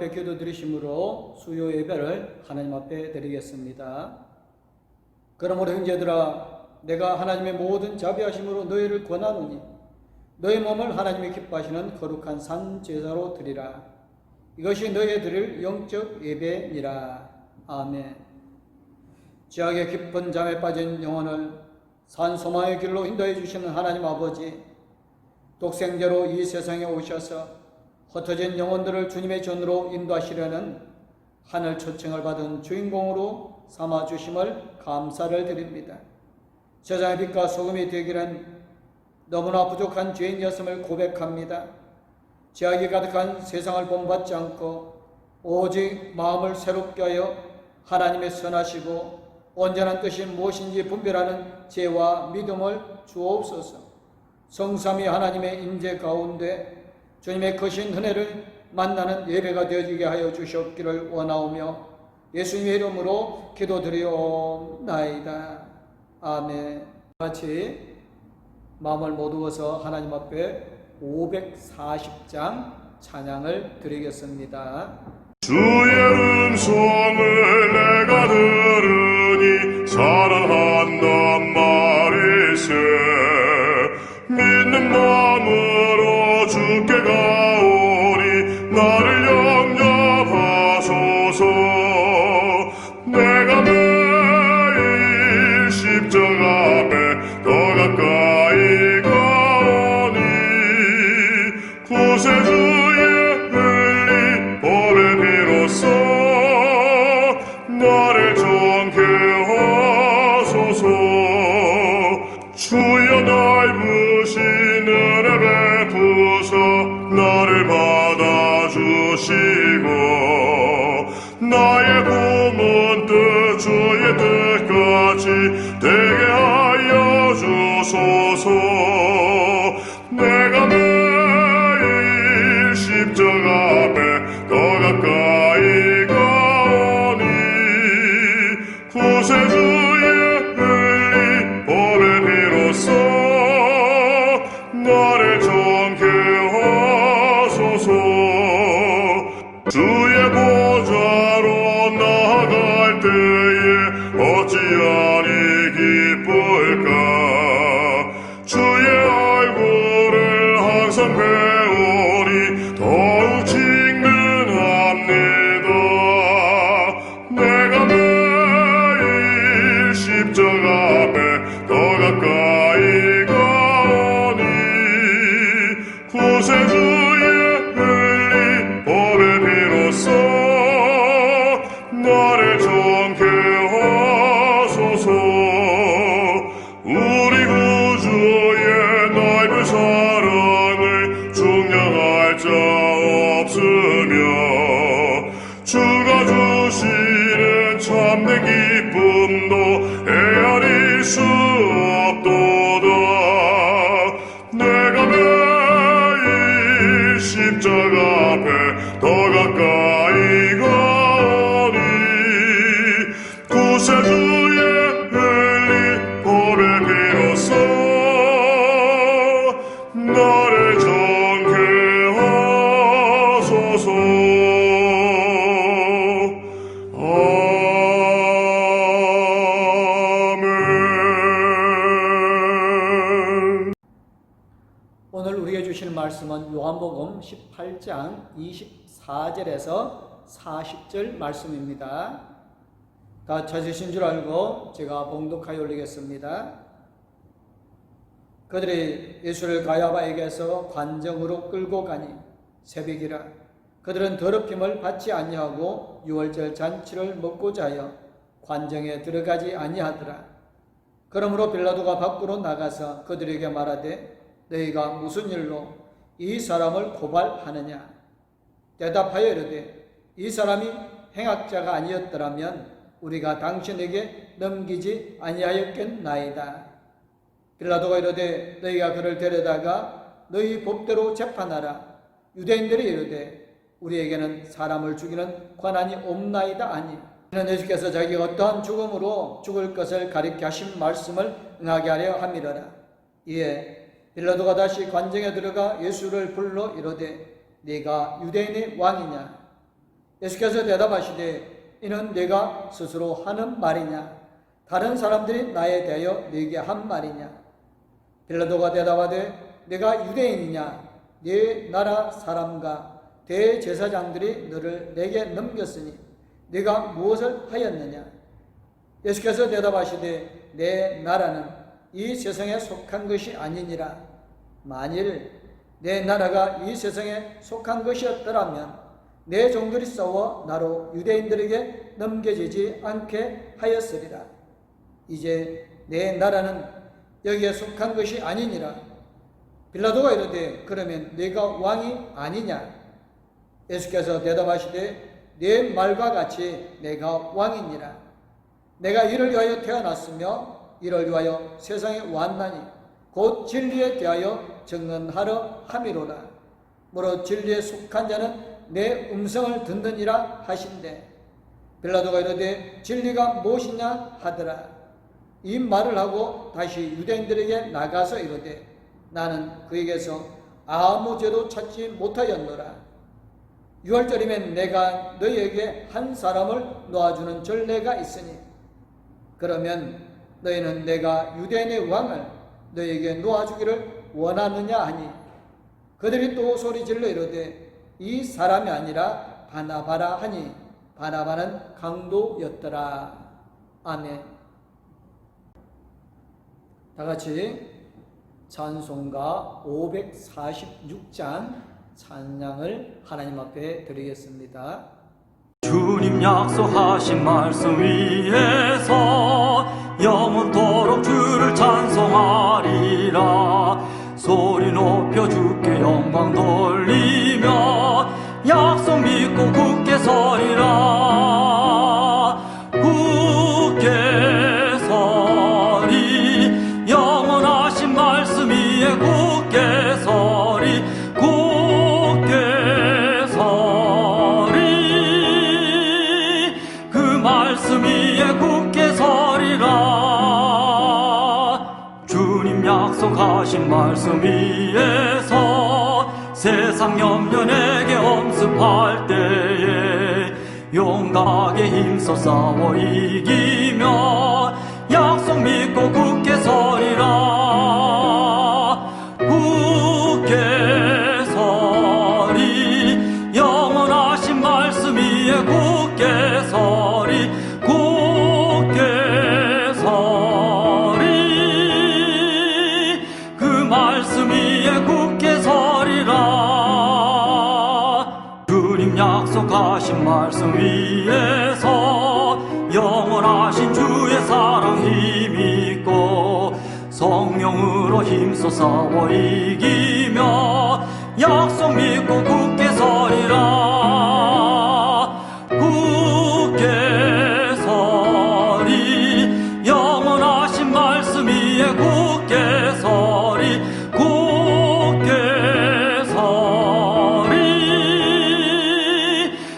앞에 기도 드리심으로 수요 예배를 하나님 앞에 드리겠습니다. 그러므로 형제들아, 내가 하나님의 모든 자비하심으로 너희를 권하노니 너희 몸을 하나님이 기뻐하시는 거룩한 산 제사로 드리라. 이것이 너희의 드릴 영적 예배니라. 아멘. 지옥의 깊은 잠에 빠진 영혼을 산 소망의 길로 인도해 주시는 하나님 아버지, 독생자로 이 세상에 오셔서 흩어진 영혼들을 주님의 전으로 인도하시려는 하늘 초청을 받은 주인공으로 삼아 주심을 감사를 드립니다. 세상의 빛과 소금이 되기는 너무나 부족한 죄인이었음을 고백합니다. 죄악이 가득한 세상을 본받지 않고 오직 마음을 새롭게 하여 하나님의 선하시고 온전한 뜻이 무엇인지 분별하는 지혜와 믿음을 주옵소서. 성삼위 하나님의 임재 가운데 주님의 크신 은혜를 만나는 예배가 되어지게 하여 주시옵기를 원하오며 예수님의 이름으로 기도드리옵나이다. 아멘. 같이 마음을 모두어서 하나님 앞에 540장 찬양을 드리겠습니다. 주의 음성을 내가 들으니 사랑한단 말일세. 믿는 마음으로 주께 가오니 나를 영접하소서. 내가 매일 십자가 앞에 더 가까이 가오니 구세주의 흘린 보배 비로소 나를 정케 하소서. 주여 넓으신 은혜 베푸사 나를 받아주시고 나의 품은 뜻 주의 뜻같이 되게 하여 주소서. 내가 매일 십자가 앞에 더 가까이 가오니 구세주의 흘린 보배 비로소 나를 정케 하소서. 주의 보좌로 나아갈 때에 어찌하니 기쁠까. 주의 얼굴을 항상 배우니 더욱 직능합니다. 내가 매일 십자가 앞에 더 가까이 가오니 구세주의 흘린 보배 비로소 나를 정케 하소서. 우리 구주의 넓은 사랑을 중량할 자 없으며 주가 주시는 참된 기쁨도 헤아릴 수 없도다. 내가 매일 십자가 앞에 더 가까이 가오니 구세주의 흘린 보배 비로소 나를 정케 하소서. 아멘. 오늘 우리에게 주시는 말씀은 요한복음 18장 24절에서 40절 말씀입니다. 다 찾으신 줄 알고 제가 봉독하여 올리겠습니다. 그들이 예수를 가야바에게서 관정으로 끌고 가니 새벽이라. 그들은 더럽힘을 받지 아니하고 유월절 잔치를 먹고자 하여 관정에 들어가지 아니하더라. 그러므로 빌라도가 밖으로 나가서 그들에게 말하되 너희가 무슨 일로 이 사람을 고발하느냐. 대답하여 이르되 이 사람이 행악자가 아니었더라면 우리가 당신에게 넘기지 아니하였겠나이다. 빌라도가 이르되 너희가 그를 데려다가 너희 법대로 재판하라. 유대인들이 이르되 우리에게는 사람을 죽이는 권한이 없나이다 하니 이는 예수께서 자기가 어떠한 죽음으로 죽을 것을 가리켜 하신 말씀을 응하게 하려 함이로라. 이에 빌라도가 다시 관정에 들어가 예수를 불러 이르되 네가 유대인의 왕이냐. 예수께서 대답하시되 이는 네가 스스로 하는 말이냐? 다른 사람들이 나에 대하여 네게 한 말이냐? 빌라도가 대답하되 내가 유대인이냐? 네 나라 사람과 대제사장들이 너를 내게 넘겼으니 네가 무엇을 하였느냐? 예수께서 대답하시되 내 나라는 이 세상에 속한 것이 아니니라. 만일 내 나라가 이 세상에 속한 것이었더라면 내 종들이 싸워 나로 유대인들에게 넘겨지지 않게 하였으리라. 이제 내 나라는 여기에 속한 것이 아니니라. 빌라도가 이르되 그러면 네가 왕이 아니냐? 예수께서 대답하시되 네 말과 같이 내가 왕이니라. 내가 이를 위하여 태어났으며 이를 위하여 세상에 왔나니 곧 진리에 대하여 증언하러 함이로라. 무릇 진리에 속한 자는 내 음성을 듣느니라 하신대. 빌라도가 이르되 진리가 무엇이냐 하더라. 이 말을 하고 다시 유대인들에게 나가서 이르되 나는 그에게서 아무 죄도 찾지 못하였노라. 6월절이면 내가 너희에게 한 사람을 놓아주는 전례가 있으니 그러면 너희는 내가 유대인의 왕을 너희에게 놓아주기를 원하느냐 하니 그들이 또 소리질러 이르되 이 사람이 아니라 바나바라 하니 바나바는 강도였더라. 아멘. 다같이 찬송가 546장 찬양을 하나님 앞에 드리겠습니다. 주님 약속하신 말씀 위에서 영원토록 주를 찬송하리라. 소리 높여 주께 영광 돌리며 약속 믿고 굳게 서리라. 굳게 서리 영원하신 말씀 위에 굳게 서리 굳게 서리 그 말씀 위에 굳게 서리라. 주님 약속하신 말씀 위에서 세상 염려 내게 엄습할 때에 용감하게 힘써 싸워 이기며 약속 믿고 굳게 서리라. 굳게 서리 영원하신 말씀 위에 굳게 서리 굳게 서리 그 말씀 위에 굳게 서리라. 주님 약속하신 말씀 위에서 영원하신 주의 사랑 힘있고 성령으로 힘써 싸워 이기며 약속 믿고 굳게 서리라. 굳게 서리 영원하신 말씀 위에 굳게 서리 굳게 서리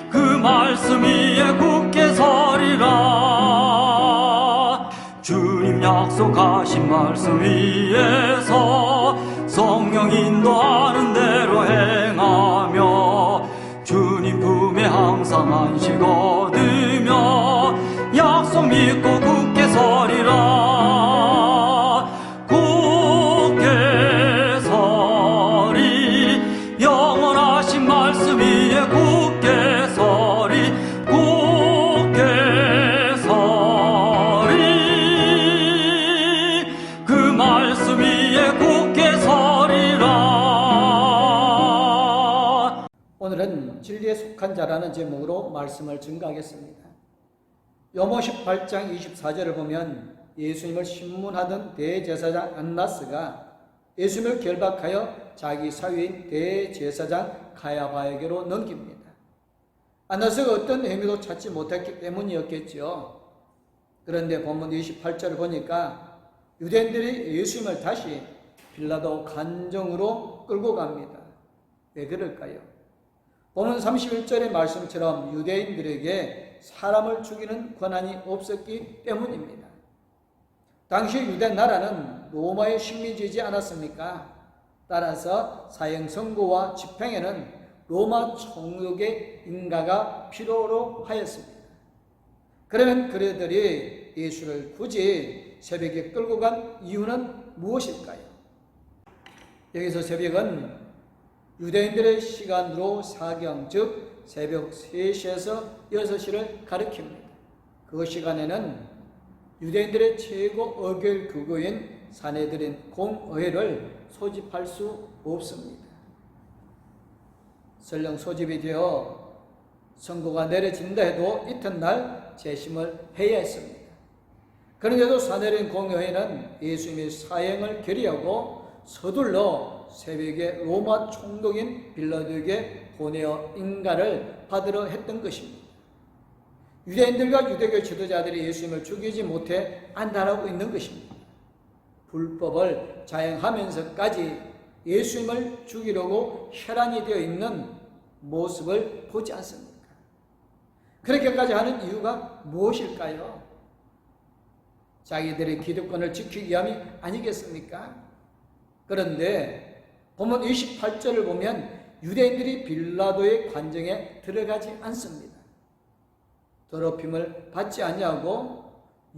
그 말씀 위에 굳게 서리라. 주님 약속하신 말씀 위에서 성령 인도하는 대로 행하며 주님 품에 항상 안식 얻으며 약속 믿고 굳게 서리라. 굳게 서리 영원하신 말씀 위에 굳게 서리 굳게 서리 그 말씀 위에 굳게 서리라. 오늘은 진리에 속한 자라는 제목으로 말씀을 증거하겠습니다. 요모 18장 24절을 보면 예수님을 신문하던 대제사장 안나스가 예수님을 결박하여 자기 사위인 대제사장 가야바에게로 넘깁니다. 안나스가 어떤 행위도 찾지 못했기 때문이었겠죠. 그런데 본문 28절을 보니까 유대인들이 예수님을 다시 빌라도 관정으로 끌고 갑니다. 왜 그럴까요? 본문 31절의 말씀처럼 유대인들에게 사람을 죽이는 권한이 없었기 때문입니다. 당시 유대 나라는 로마의 식민지이지 않았습니까? 따라서 사형 선고와 집행에는 로마 총독의 인가가 필요로 하였습니다. 그러면 그들이 예수를 굳이 새벽에 끌고 간 이유는 무엇일까요? 여기서 새벽은 유대인들의 시간으로 사경, 즉 새벽 3시에서 6시를 가리킵니다. 그 시간에는 유대인들의 최고 어결 규거인 사내들인 공의회를 소집할 수 없습니다. 설령 소집이 되어 선고가 내려진다 해도 이튿날 재심을 해야 했습니다. 그런데도 사내린 공의회는 예수님의 사형을 결의하고 서둘러 새벽에 로마 총독인 빌라도에게 보내어 인가를 받으러 했던 것입니다. 유대인들과 유대교 지도자들이 예수님을 죽이지 못해 안달하고 있는 것입니다. 불법을 자행하면서까지 예수님을 죽이려고 혈안이 되어 있는 모습을 보지 않습니까? 그렇게까지 하는 이유가 무엇일까요? 자기들의 기득권을 지키기 위함이 아니겠습니까? 그런데 본문 28절을 보면 유대인들이 빌라도의 관정에 들어가지 않습니다. 더럽힘을 받지 아니하고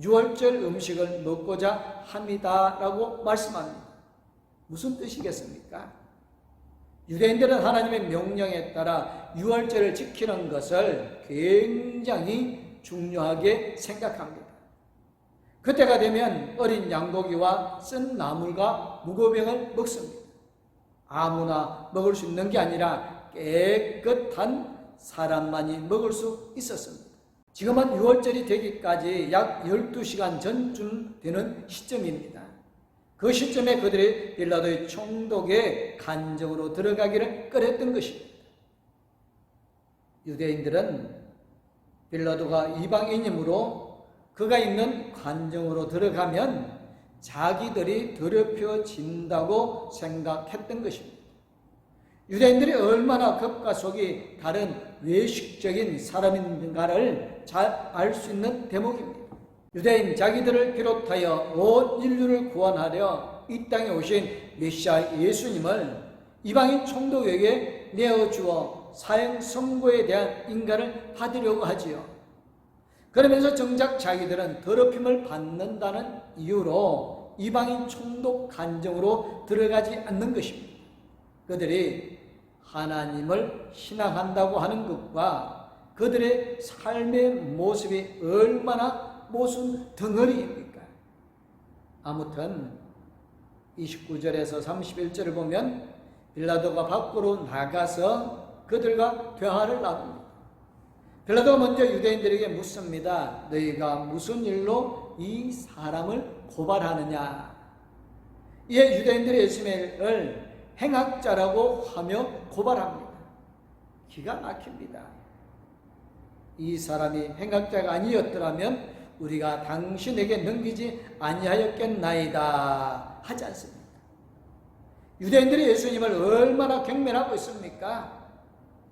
유월절 음식을 먹고자 합니다라고 말씀합니다. 무슨 뜻이겠습니까? 유대인들은 하나님의 명령에 따라 유월절을 지키는 것을 굉장히 중요하게 생각합니다. 그때가 되면 어린 양고기와 쓴 나물과 무교병을 먹습니다. 아무나 먹을 수 있는 게 아니라 깨끗한 사람만이 먹을 수 있었습니다. 지금은 유월절이 되기까지 약 12시간 전쯤 되는 시점입니다. 그 시점에 그들이 빌라도의 총독의 간정으로 들어가기를 꺼렸던 것입니다. 유대인들은 빌라도가 이방인이므로 그가 있는 관정으로 들어가면 자기들이 더럽혀진다고 생각했던 것입니다. 유대인들이 얼마나 겉과 속이 다른 외식적인 사람인가를 잘 알 수 있는 대목입니다. 유대인 자기들을 비롯하여 온 인류를 구원하려 이 땅에 오신 메시아 예수님을 이방인 총독에게 내어주어 사형 선고에 대한 인가를 받으려고 하지요. 그러면서 정작 자기들은 더럽힘을 받는다는 이유로 이방인 총독 간정으로 들어가지 않는 것입니다. 그들이 하나님을 신앙한다고 하는 것과 그들의 삶의 모습이 얼마나 모순 덩어리입니까? 아무튼 29절에서 31절을 보면 빌라도가 밖으로 나가서 그들과 대화를 나눕니다. 빌라도가 먼저 유대인들에게 묻습니다. 너희가 무슨 일로 이 사람을 고발하느냐? 이에 유대인들이 예수님을 행악자라고 하며 고발합니다. 기가 막힙니다. 이 사람이 행악자가 아니었더라면 우리가 당신에게 넘기지 아니하였겠나이다 하지 않습니까? 유대인들이 예수님을 얼마나 경멸하고 있습니까?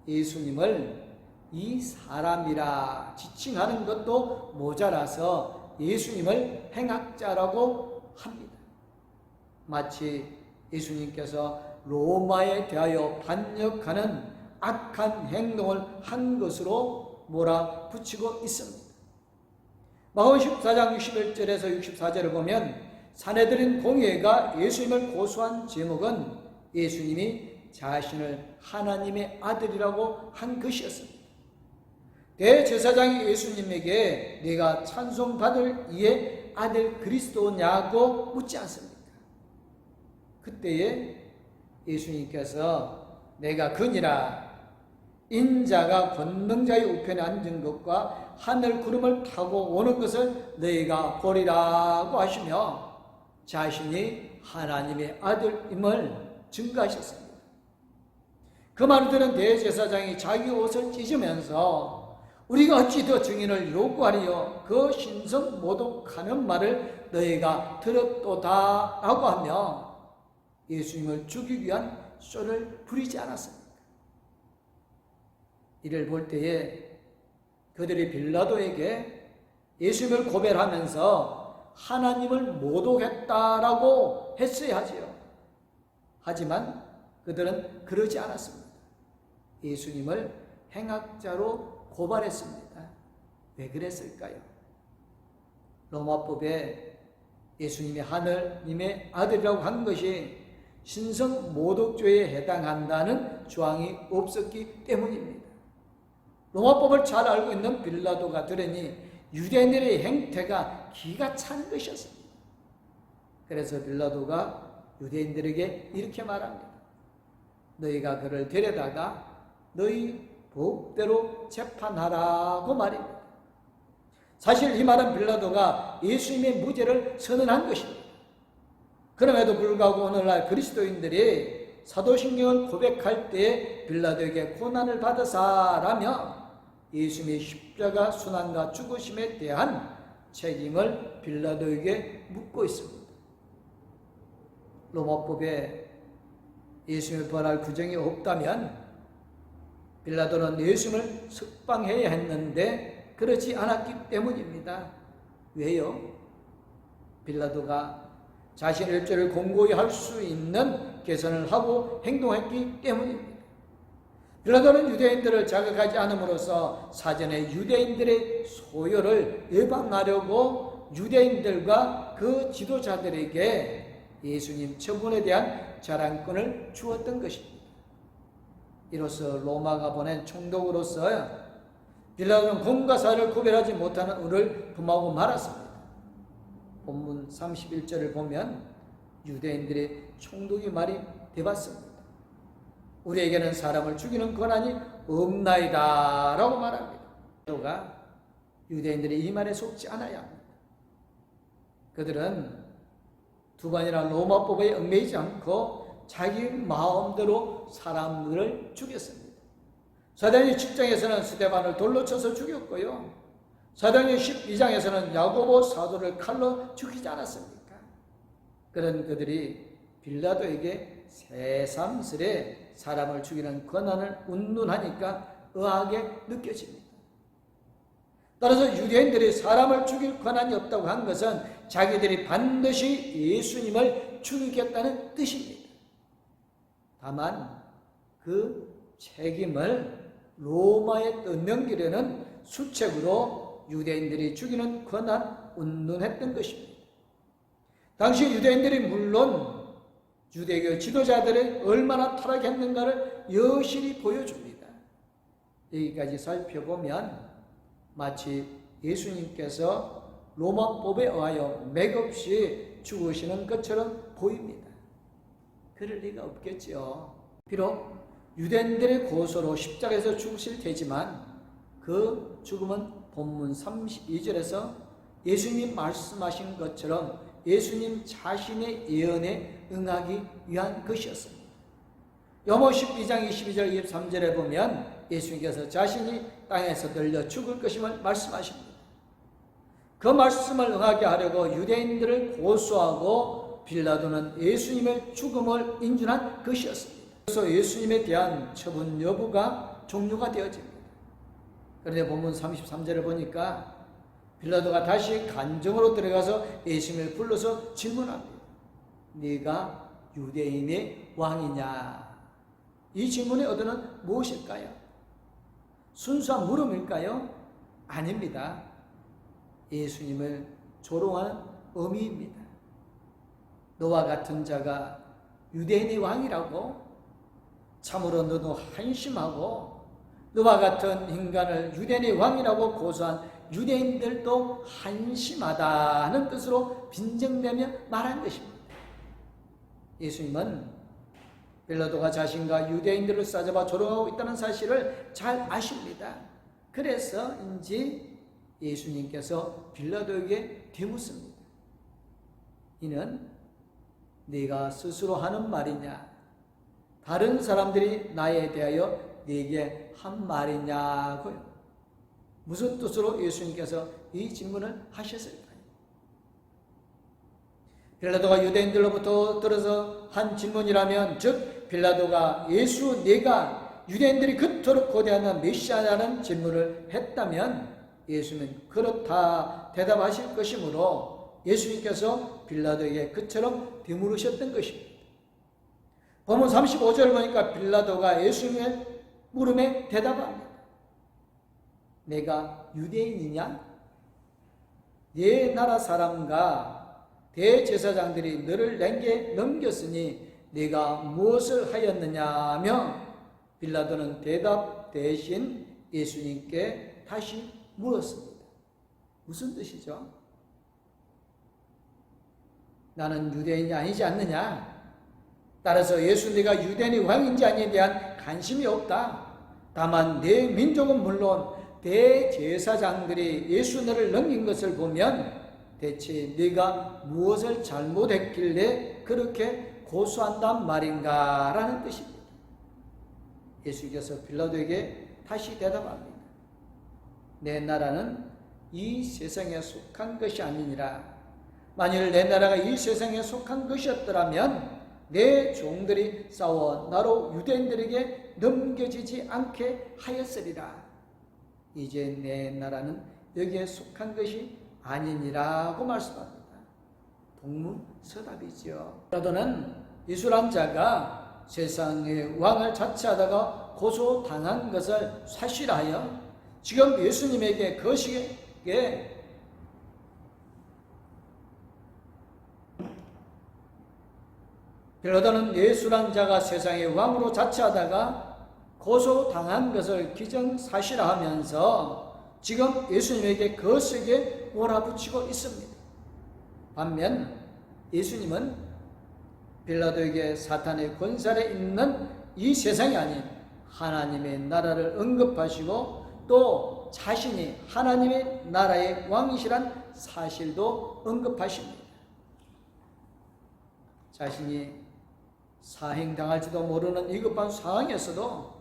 예수님을 이 사람이라 지칭하는 것도 모자라서 예수님을 행악자라고 합니다. 마치 예수님께서 로마에 대하여 반역하는 악한 행동을 한 것으로 몰아붙이고 있습니다. 마가복음 14장 61절에서 64절을 보면 사내들인 공회가 예수님을 고소한 제목은 예수님이 자신을 하나님의 아들이라고 한 것이었습니다. 대제사장이 예수님에게 네가 찬송받을 이의 아들 그리스도냐고 묻지 않습니까? 그때에 예수님께서 내가 그니라 인자가 권능자의 우편에 앉은 것과 하늘 구름을 타고 오는 것을 너희가 보리라고 하시며 자신이 하나님의 아들임을 증거하셨습니다. 그 말을 들은 대제사장이 자기 옷을 찢으면서 우리가 어찌 더 증인을 요구하리요? 그 신성 모독하는 말을 너희가 들었도다 라고 하며 예수님을 죽이기 위한 쏘를 부리지 않았습니까? 이를 볼 때에 그들이 빌라도에게 예수님을 고발하면서 하나님을 모독했다라고 했어야 하지요. 하지만 그들은 그러지 않았습니다. 예수님을 행악자로 고발했습니다. 왜 그랬을까요? 로마법에 예수님이 하느님의 아들이라고 한 것이 신성 모독죄에 해당한다는 조항이 없었기 때문입니다. 로마법을 잘 알고 있는 빌라도가 들으니 유대인들의 행태가 기가 찬 것이었습니다. 그래서 빌라도가 유대인들에게 이렇게 말합니다. 너희가 그를 데려다가 너희 법대로 재판하라고 말입니다. 사실 이 말은 빌라도가 예수님의 무죄를 선언한 것입니다. 그럼에도 불구하고 오늘날 그리스도인들이 사도신경을 고백할 때 빌라도에게 고난을 받으사라며 예수님의 십자가 순환과 죽으심에 대한 책임을 빌라도에게 묻고 있습니다. 로마법에 예수님을 벌할 규정이 없다면 빌라도는 예수님을 석방해야 했는데 그렇지 않았기 때문입니다. 왜요? 빌라도가 자신의 일죄를 공고히 할 수 있는 개선을 하고 행동했기 때문입니다. 빌라도는 유대인들을 자극하지 않음으로써 사전에 유대인들의 소요를 예방하려고 유대인들과 그 지도자들에게 예수님 처분에 대한 자랑권을 주었던 것입니다. 이로써 로마가 보낸 총독으로서 빌라도는 공과 사를 구별하지 못하는 의를 범하고 말았습니다. 본문 31절을 보면 유대인들의 총독이 말이 되었습니다. 우리에게는 사람을 죽이는 권한이 없나이다 라고 말합니다. 빌라도가 유대인들의 이 말에 속지 않아야 합니다. 그들은 두 번이나 로마법에 얽매이지 않고 자기 마음대로 사람들을 죽였습니다. 사도행전 10장에서는 스데반을 돌로 쳐서 죽였고요. 사도행전 12장에서는 야고보 사도를 칼로 죽이지 않았습니까? 그런 그들이 빌라도에게 새삼스레 사람을 죽이는 권한을 운운하니까 의아하게 느껴집니다. 따라서 유대인들이 사람을 죽일 권한이 없다고 한 것은 자기들이 반드시 예수님을 죽이겠다는 뜻입니다. 다만 그 책임을 로마에 넘기려는 수책으로 유대인들이 죽이는 권한 운운했던 것입니다. 당시 유대인들이 물론 유대교 지도자들이 얼마나 타락했는가를 여실히 보여줍니다. 여기까지 살펴보면 마치 예수님께서 로마법에 의하여 맥없이 죽으시는 것처럼 보입니다. 그럴 리가 없겠죠. 비록 유대인들의 고소로 십자가에서 죽으실 테지만 그 죽음은 본문 32절에서 예수님 말씀하신 것처럼 예수님 자신의 예언에 응하기 위한 것이었습니다. 요모 12장 22절 23절에 보면 예수님께서 자신이 땅에서 들려 죽을 것임을 말씀하십니다. 그 말씀을 응하게 하려고 유대인들을 고소하고 빌라도는 예수님의 죽음을 인준한 것이었습니다. 그래서 예수님에 대한 처분 여부가 종료가 되어집니다. 그런데 본문 33절을 보니까 빌라도가 다시 간정으로 들어가서 예수님을 불러서 질문합니다. 네가 유대인의 왕이냐? 이 질문의 의도는 무엇일까요? 순수한 물음일까요? 아닙니다. 예수님을 조롱하는 의미입니다. 너와 같은 자가 유대인의 왕이라고? 참으로 너도 한심하고 너와 같은 인간을 유대인의 왕이라고 고소한 유대인들도 한심하다는 뜻으로 빈정대며 말한 것입니다. 예수님은 빌라도가 자신과 유대인들을 싸잡아 조롱하고 있다는 사실을 잘 아십니다. 그래서인지 예수님께서 빌라도에게 되묻습니다. 이는 네가 스스로 하는 말이냐? 다른 사람들이 나에 대하여 네게 한 말이냐고요. 무슨 뜻으로 예수님께서 이 질문을 하셨을까요? 빌라도가 유대인들로부터 들어서 한 질문이라면, 즉 빌라도가 예수 네가 유대인들이 그토록 고대하는 메시아라는 질문을 했다면 예수님은 그렇다 대답하실 것이므로 예수님께서 빌라도에게 그처럼 되물으셨던 것입니다. 본문 35절을 보니까 빌라도가 예수님을 물음에 대답합니다. 내가 유대인이냐? 네 나라 사람과 대제사장들이 너를 내게 넘겼으니 네가 무엇을 하였느냐며 빌라도는 대답 대신 예수님께 다시 물었습니다. 무슨 뜻이죠? 나는 유대인이 아니지 않느냐? 따라서 예수 네가 유대인이 왕인지 아니에 대한 관심이 없다. 다만 내 민족은 물론 대제사장들이 예수 너를 넘긴 것을 보면 대체 네가 무엇을 잘못했길래 그렇게 고소한단 말인가 라는 뜻입니다. 예수께서 빌라도에게 다시 대답합니다. 내 나라는 이 세상에 속한 것이 아니니라. 만일 내 나라가 이 세상에 속한 것이었더라면 내 종들이 싸워 나로 유대인들에게 넘겨지지 않게 하였으리라. 이제 내 나라는 여기에 속한 것이 아니니라고 말씀합니다. 동문서답이죠. 빌라도는 예수란 자가 세상의 왕을 자처하다가 고소당한 것을 사실하여 지금 예수님에게 거시게 빌라도는 예수란 자가 세상의 왕으로 자처하다가 고소당한 것을 기정사실화하면서 지금 예수님에게 거세게 몰아붙이고 있습니다. 반면 예수님은 빌라도에게 사탄의 권세에 있는 이 세상이 아닌 하나님의 나라를 언급하시고 또 자신이 하나님의 나라의 왕이시란 사실도 언급하십니다. 자신이 사행당할지도 모르는 위급한 상황에서도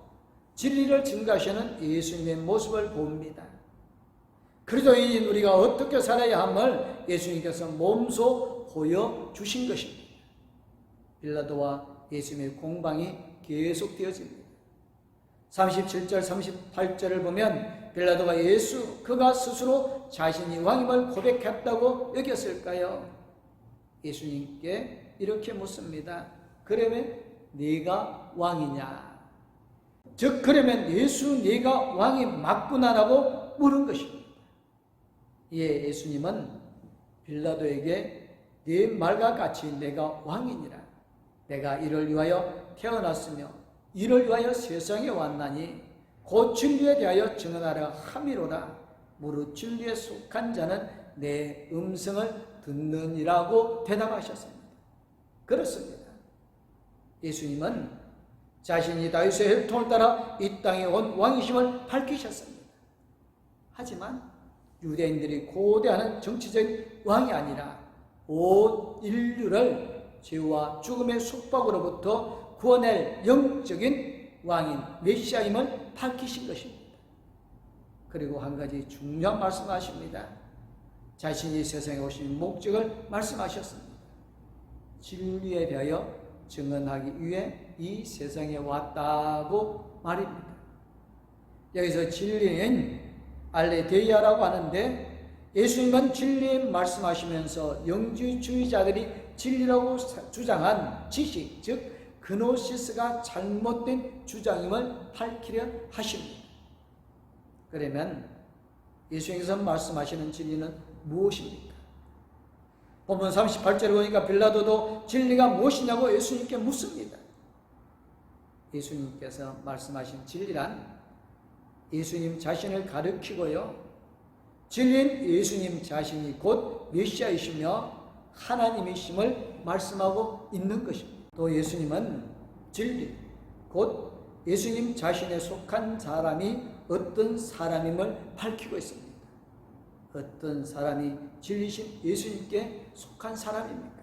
진리를 증거하시는 예수님의 모습을 봅니다. 그리스도인 우리가 어떻게 살아야 함을 예수님께서 몸소 보여주신 것입니다. 빌라도와 예수님의 공방이 계속되어집니다. 37절 38절을 보면 빌라도가 그가 스스로 자신이 왕임을 고백했다고 여겼을까요? 예수님께 이렇게 묻습니다. 그러면 네가 왕이냐? 즉 그러면 예수 네가 왕이 맞구나라고 물은 것입니다. 예, 예수님은 빌라도에게 네 말과 같이 내가 왕이니라. 내가 이를 위하여 태어났으며 이를 위하여 세상에 왔나니 곧 진리에 대하여 증언하려 함이로라. 무릇 진리에 속한 자는 내 음성을 듣느니라고 대답하셨습니다. 그렇습니다. 예수님은 자신이 다윗의 혈통을 따라 이 땅에 온 왕이심을 밝히셨습니다. 하지만 유대인들이 고대하는 정치적인 왕이 아니라 온 인류를 죄와 죽음의 속박으로부터 구원할 영적인 왕인 메시아임을 밝히신 것입니다. 그리고 한 가지 중요한 말씀하십니다. 자신이 세상에 오신 목적을 말씀하셨습니다. 진리에 대하여 증언하기 위해 이 세상에 왔다고 말입니다. 여기서 진리는 알레데이아라고 하는데 예수님은 진리 말씀하시면서 영지주의자들이 진리라고 주장한 지식, 즉 그노시스가 잘못된 주장임을 밝히려 하십니다. 그러면 예수님께서 말씀하시는 진리는 무엇입니까? 본문 38절을 보니까 빌라도도 진리가 무엇이냐고 예수님께 묻습니다. 예수님께서 말씀하신 진리란 예수님 자신을 가리키고요. 진리는 예수님 자신이 곧 메시아이시며 하나님이심을 말씀하고 있는 것입니다. 또 예수님은 진리, 곧 예수님 자신에 속한 사람이 어떤 사람임을 밝히고 있습니다. 어떤 사람이 진리신 예수님께 속한 사람입니까?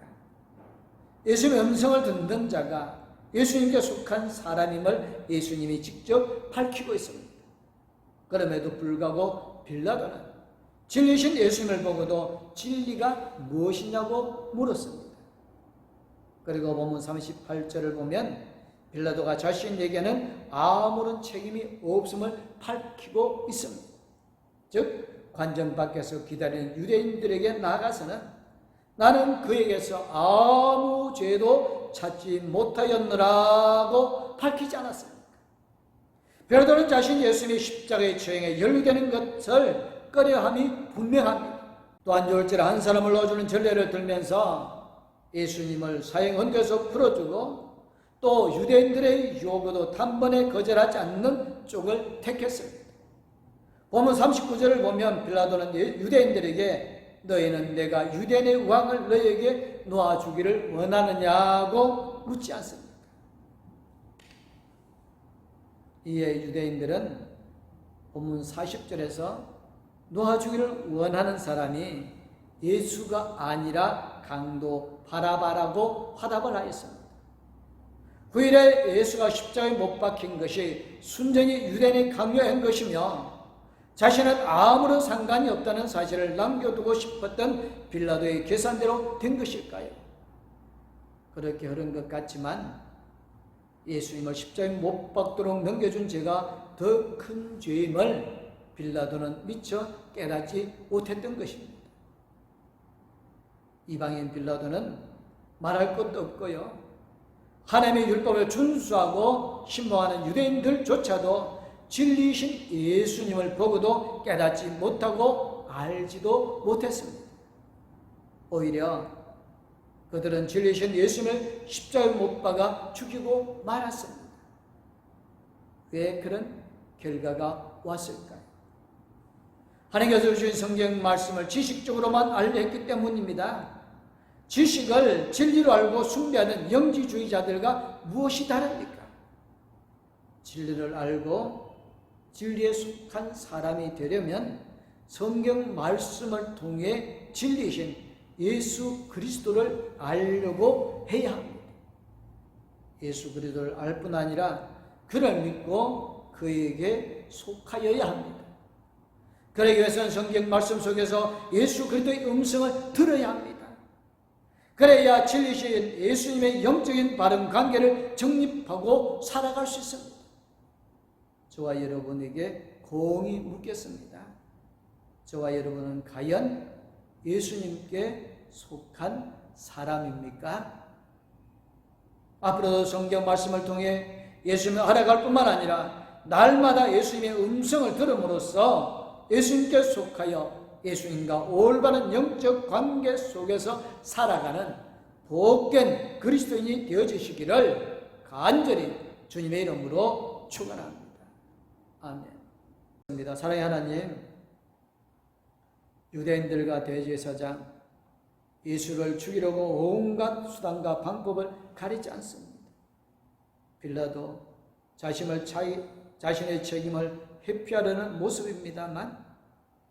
예수님의 음성을 듣는 자가 예수님께 속한 사람임을 예수님이 직접 밝히고 있습니다. 그럼에도 불구하고 빌라도는 진리신 예수님을 보고도 진리가 무엇이냐고 물었습니다. 그리고 본문 38절을 보면 빌라도가 자신에게는 아무런 책임이 없음을 밝히고 있습니다. 즉 관전 밖에서 기다리는 유대인들에게 나아가서는 나는 그에게서 아무 죄도 찾지 못하였노라고 밝히지 않았습니까? 빌라도는 자신이 예수님의 십자가의 처형에 연루되는 것을 꺼려함이 분명합니다. 또한 율제를 한 사람을 넣어주는 전례를 들면서 예수님을 사형헌에서 풀어주고 또 유대인들의 요구도 단번에 거절하지 않는 쪽을 택했습니다. 본문 39절을 보면 빌라도는 유대인들에게 너희는 내가 유대인의 왕을 너희에게 놓아주기를 원하느냐고 묻지 않습니다. 이에 유대인들은 본문 40절에서 놓아주기를 원하는 사람이 예수가 아니라 강도 바라바라고 화답을 하였습니다. 후일에 예수가 십자가에 못 박힌 것이 순전히 유대인이 강요한 것이며 자신은 아무런 상관이 없다는 사실을 남겨두고 싶었던 빌라도의 계산대로 된 것일까요? 그렇게 흐른 것 같지만 예수님을 십자가에 못 박도록 넘겨준 죄가 더 큰 죄임을 빌라도는 미처 깨닫지 못했던 것입니다. 이방인 빌라도는 말할 것도 없고요. 하나님의 율법을 준수하고 신봉하는 유대인들조차도 진리이신 예수님을 보고도 깨닫지 못하고 알지도 못했습니다. 오히려 그들은 진리이신 예수님을 십자가에 못 박아 죽이고 말았습니다. 왜 그런 결과가 왔을까요? 하나님께서 주신 성경 말씀을 지식적으로만 알려 했기 때문입니다. 지식을 진리로 알고 숭배하는 영지주의자들과 무엇이 다릅니까? 진리를 알고 진리에 속한 사람이 되려면 성경 말씀을 통해 진리이신 예수 그리스도를 알려고 해야 합니다. 예수 그리스도를 알 뿐 아니라 그를 믿고 그에게 속하여야 합니다. 그러기 위해서는 성경 말씀 속에서 예수 그리스도의 음성을 들어야 합니다. 그래야 진리신 예수님의 영적인 바른 관계를 정립하고 살아갈 수 있습니다. 저와 여러분에게 공히 묻겠습니다. 저와 여러분은 과연 예수님께 속한 사람입니까? 앞으로도 성경 말씀을 통해 예수님을 알아갈 뿐만 아니라 날마다 예수님의 음성을 들음으로써 예수님께 속하여 예수님과 올바른 영적 관계 속에서 살아가는 복된 그리스도인이 되어주시기를 간절히 주님의 이름으로 축원합니다. 아멘. 사랑의 하나님, 유대인들과 대제사장 예수를 죽이려고 온갖 수단과 방법을 가리지 않습니다. 빌라도 자신의 책임을 회피하려는 모습입니다만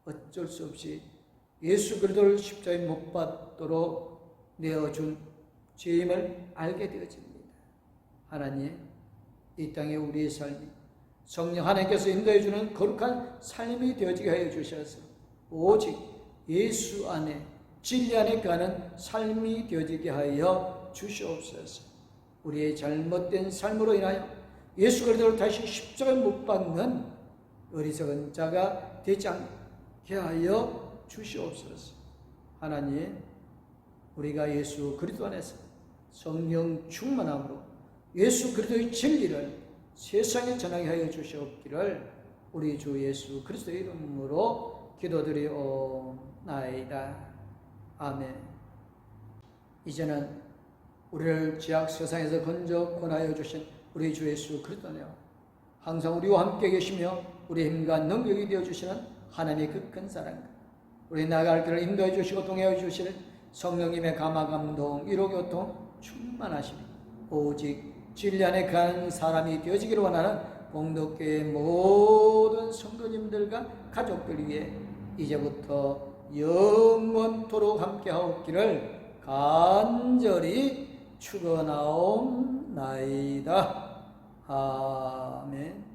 어쩔 수 없이 예수 그리스도를 십자가에 못 박도록 내어준 죄임을 알게 되어집니다. 하나님, 이 땅에 우리의 삶이 성령 하나님께서 인도해 주는 거룩한 삶이 되어지게 하여 주셔서 오직 예수 안에 진리 안에 가는 삶이 되어지게 하여 주시옵소서. 우리의 잘못된 삶으로 인하여 예수 그리스도를 다시 십자가에 못 박는 어리석은 자가 되지 않게 하여 주시옵소서. 하나님, 우리가 예수 그리스도 안에서 성령 충만함으로 예수 그리스도의 진리를 세상에 전하게 하여 주시옵기를 우리 주 예수 그리스도의 이름으로 기도드리옵나이다. 아멘. 이제는 우리를 죄악 세상에서 건져 권하여 주신 우리 주 예수 그리스도네요. 항상 우리와 함께 계시며 우리의 힘과 능력이 되어주시는 하나님의 그 큰 사랑과 우리 나갈 길을 인도해 주시고 동행해 주시는 성령님의 감화 감동 위로 교통 충만하시며 오직 진리 안에 가는 사람이 되어지기를 원하는 봉독교의 모든 성도님들과 가족들 위해 이제부터 영원토록 함께하옵기를 간절히 축원하옵나이다. 아멘.